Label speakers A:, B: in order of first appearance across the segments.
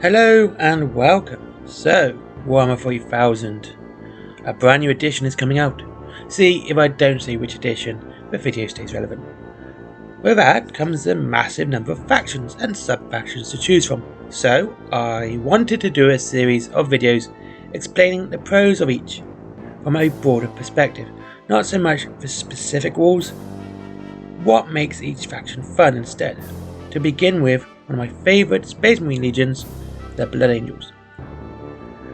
A: Hello and welcome. So, Warhammer 40,000. A brand new edition is coming out. See if I don't say which edition, the video stays relevant. With that comes a massive number of factions and sub-factions to choose from. So, I wanted to do a series of videos explaining the pros of each from a broader perspective. Not so much for specific rules, what makes each faction fun instead. To begin with, one of my favourite Space Marine legions, the Blood Angels.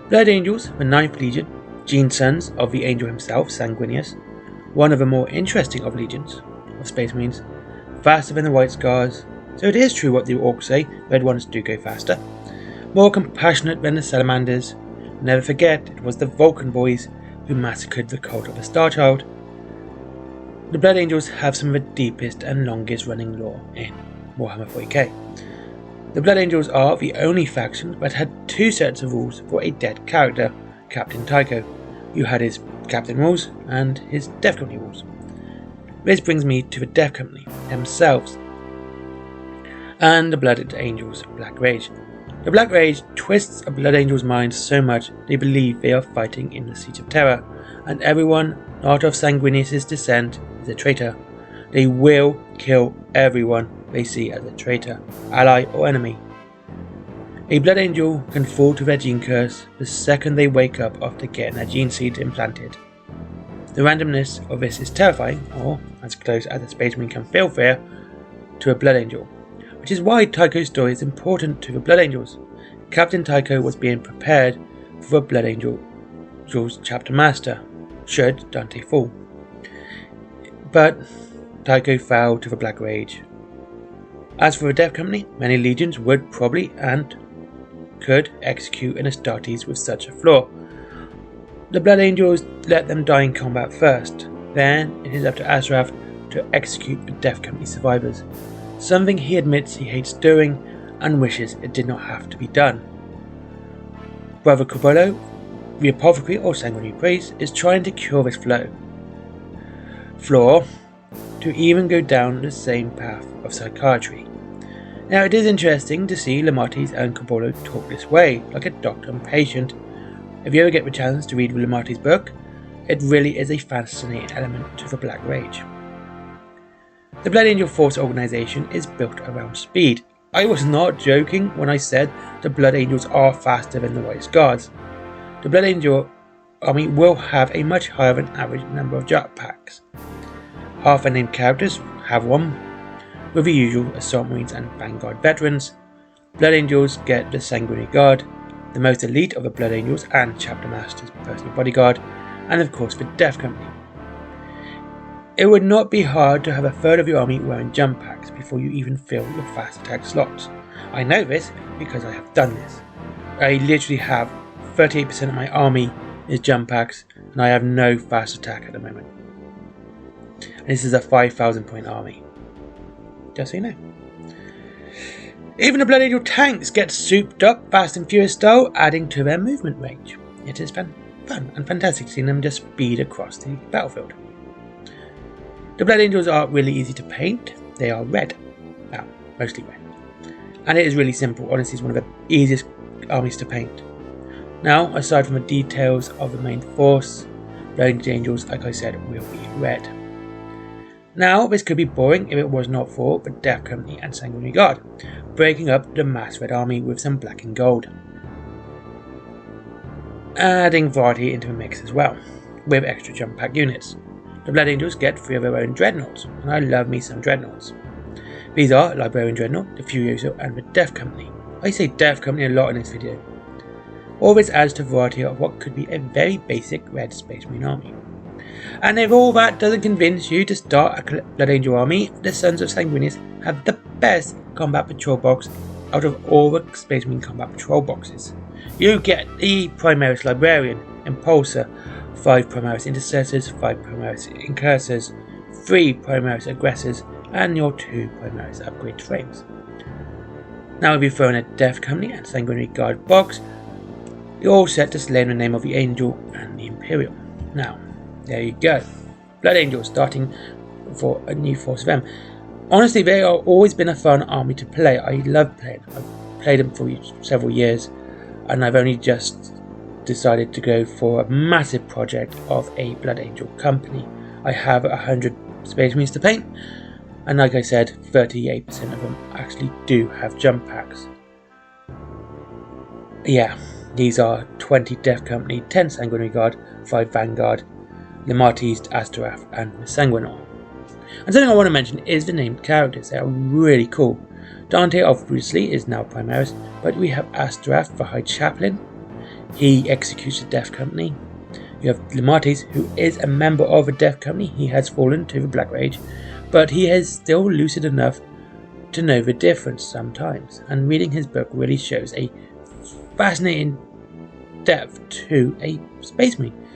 A: Blood Angels, the 9th Legion, gene sons of the Angel himself, Sanguinius, one of the more interesting of legions of Space Marines, faster than the White Scars, so it is true what the Orcs say, red ones do go faster, more compassionate than the Salamanders. Never forget, it was the Vulcan boys who massacred the cult of the Star Child. The Blood Angels have some of the deepest and longest running lore in Warhammer 40k. The Blood Angels are the only faction that had two sets of rules for a dead character, Captain Tycho, who had his Captain rules and his Death Company rules. This brings me to the Death Company themselves and the Blood Angels' Black Rage. The Black Rage twists a Blood Angel's mind so much they believe they are fighting in the Siege of Terror, and everyone not of Sanguinius' descent is a traitor. They will kill everyone they see as a traitor, ally or enemy. A Blood Angel can fall to their gene curse the second they wake up after getting their gene seed implanted. The randomness of this is terrifying, or as close as a Space Marine can feel fear, to a Blood Angel, which is why Tycho's story is important to the Blood Angels. Captain Tycho was being prepared for the Blood Angel's chapter master, should Dante fall. But Tycho fell to the Black Rage. As for the Death Company, many legions would probably and could execute an Astartes with such a flaw. The Blood Angels let them die in combat first, then it is up to Asrath to execute the Death Company survivors, something he admits he hates doing and wishes it did not have to be done. Brother Cobolo, the apothecary or sanguinary priest, is trying to cure this flaw to even go down the same path of psychiatry. Now it is interesting to see Lamarti's and Cobolo talk this way, like a doctor and patient. If you ever get the chance to read Lamarti's book, it really is a fascinating element to the Black Rage. The Blood Angel Force organization is built around speed. I was not joking when I said the Blood Angels are faster than the White Scars. The Blood Angel army will have a much higher than average number of jetpacks. Half the named characters have one, with the usual Assault Marines and Vanguard veterans. Blood Angels get the Sanguinary Guard, the most elite of the Blood Angels and Chapter Master's personal bodyguard, and of course the Death Company. It would not be hard to have a third of your army wearing jump packs before you even fill your fast attack slots. I know this because I have done this. I literally have 38% of my army is jump packs, and I have no fast attack at the moment. And this is a 5,000 point army. Just so you know. Even the Blood Angel tanks get souped up Fast and Furious style, adding to their movement range. It is fun and fantastic seeing them just speed across the battlefield. The Blood Angels are really easy to paint. They are red. Well, mostly red. And it is really simple. Honestly, it's one of the easiest armies to paint. Now, aside from the details of the main force, Blood Angels, like I said, will be red. Now, this could be boring if it was not for the Death Company and Sanguinary Guard, breaking up the mass red army with some black and gold. Adding variety into the mix as well, with extra jump pack units. The Blood Angels get 3 of their own dreadnoughts, and I love me some dreadnoughts. These are Librarian Dreadnought, the Furioso, and the Death Company. I say Death Company a lot in this video. All this adds to variety of what could be a very basic red Space Marine army. And if all that doesn't convince you to start a Blood Angel army, the Sons of Sanguinius have the best combat patrol box out of all the Space Marine combat patrol boxes. You get the Primaris Librarian, Impulsor, 5 Primaris Intercessors, 5 Primaris Incursors, 3 Primaris Aggressors, and your 2 Primaris Upgrade Frames. Now if you throw in a Death Company and Sanguinary Guard box, you're all set to slay in the name of the Angel and the Imperial. Now, there you go. Blood Angels starting for a new force of them. Honestly, they have always been a fun army to play. I love playing. played them for several years, and I've only just decided to go for a massive project of a Blood Angel company. I have 100 Space Marines to paint, and like I said, 38% of them actually do have jump packs. Yeah, these are 20 Death Company, 10 Sanguinary Guard, 5 Vanguard, Limates, Astorath, and Sanguinor. And something I want to mention is the named characters. They are really cool. Dante obviously is now Primaris, but we have Astorath for High Chaplain. He executes the Death Company. You have Limates, who is a member of a Death Company. He has fallen to the Black Rage, but he is still lucid enough to know the difference sometimes. And reading his book really shows a fascinating depth to a Space Marine.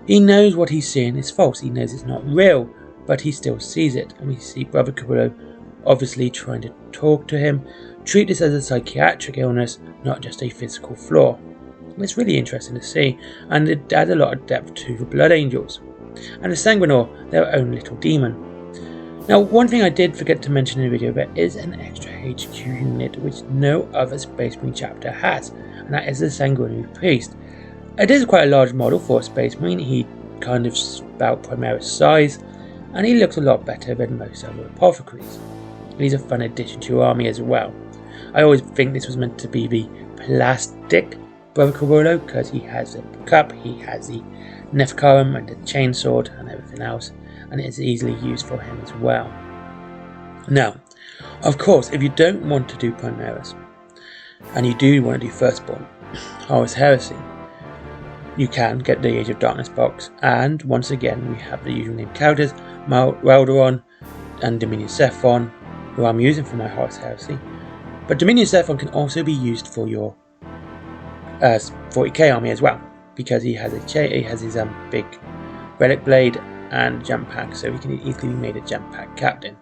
A: He knows what he's seeing is false. He knows it's not real, but he still sees it. And we see Brother Cabrillo obviously trying to talk to him, treat this as a psychiatric illness, not just a physical flaw. It's really interesting to see, and it adds a lot of depth to the Blood Angels. And the Sanguinor, their own little demon. Now, one thing I did forget to mention in the video, there is an extra HQ unit which no other Space Marine chapter has, and that is the Sanguinary Priest. It is quite a large model for a Space Marine. He kind of about Primaris size, and he looks a lot better than most other apothecaries. He's a fun addition to your army as well. I always think this was meant to be the plastic Brother Cabrillo, because he has a cup, he has the Nephkarim and the chainsword and everything else, and it is easily used for him as well. Now, of course, if you don't want to do Primaris, and you do want to do Firstborn, Horus Heresy, you can get the Age of Darkness box, and once again we have the usual named characters, Raldoron and Dominion Sephon, who I'm using for my Horus Heresy, but Dominion Sephon can also be used for your 40k army as well, because he has his big relic blade and jump pack, so he can easily be made a jump pack captain.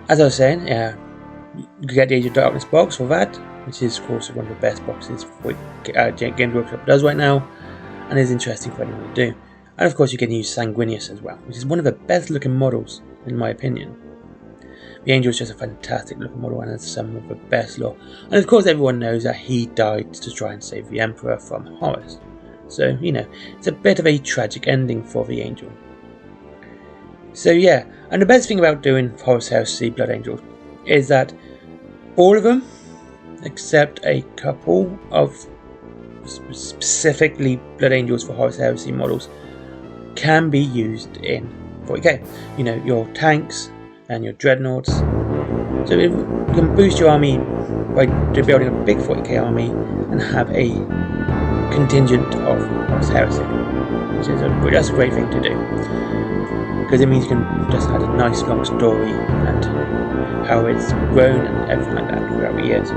A: As I was saying, you can get the Age of Darkness box for that, which is of course one of the best boxes for Games Workshop does right now, and is interesting for anyone to do. And of course you can use Sanguinius as well, which is one of the best looking models in my opinion. The Angel is just a fantastic looking model and has some of the best lore. And of course everyone knows that he died to try and save the Emperor from Horus. So, you know, it's a bit of a tragic ending for the Angel. So yeah, and the best thing about doing Horus Heresy Blood Angels is that all of them, except a couple of specifically Blood Angels for Horus Heresy models, can be used in 40k. You know, your tanks and your dreadnoughts. So you can boost your army by building a big 40k army and have a contingent of Horus Heresy, which is that's a great thing to do, because it means you can just add a nice long story and how it's grown and everything like that throughout the years.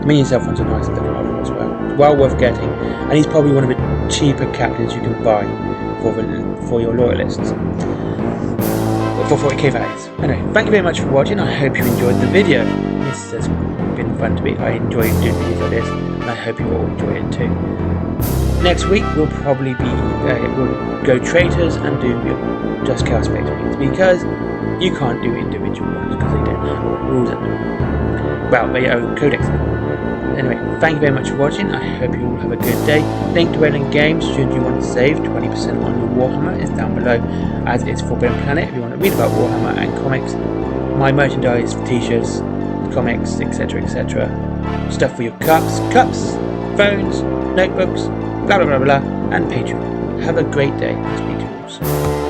A: Dominion Sephon's a nice little model as well, well worth getting, and he's probably one of the cheaper captains you can buy for your loyalists. For 40k values. Anyway, thank you very much for watching. I hope you enjoyed the video. This has been fun to me. I enjoy doing videos like this, and I hope you all enjoy it too. Next week we'll probably be we'll go traitors and do just Chaos Space Marines, because you can't do individual ones because they don't have rules at them. Well, they own codex. Anyway, thank you very much for watching. I hope you all have a good day. Link to Wayland Games should you want to save 20% on your Warhammer is down below, as it's Forbidden Planet if you want to read about Warhammer and comics, my merchandise, t-shirts, comics, etc, stuff for your cups, phones, notebooks, blah blah blah blah, and Patreon. Have a great day. Speak to you all soon.